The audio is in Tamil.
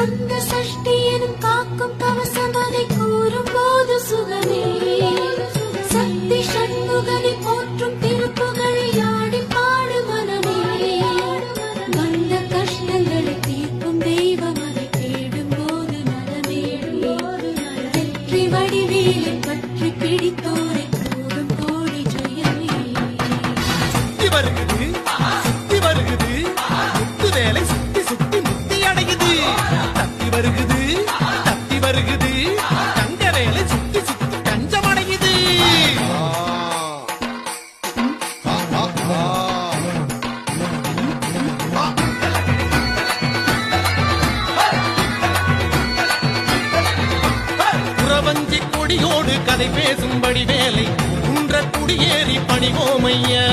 கந்த சஷ்டி எனும் காக்கும் கவசம் அதை கூறும் போது சுகமே சக்தி சண்முகனை போற்றும் திருப்புகழை ஆடி பாடு மனமே வந்த கஷ்டங்களை தீர்க்கும் தெய்வம் அதை தேடும் போது நலமே வெற்றி வடிவேலை பற்றி பிடித்தோரை கூறும் கோடி ஜெயமே வருகுது சுத்தி வருகுது முத்து வேலை சுத்தி சுத்தி முத்தி அடையுது தத்தி வருகுது தங்க வேலை சுத்தி சுத்தி கஞ்சம் அடையுது புறவஞ்சி கொடியோடு கதை பேசும்படி வேலை குன்ற குடியேறி பணிவோமையா.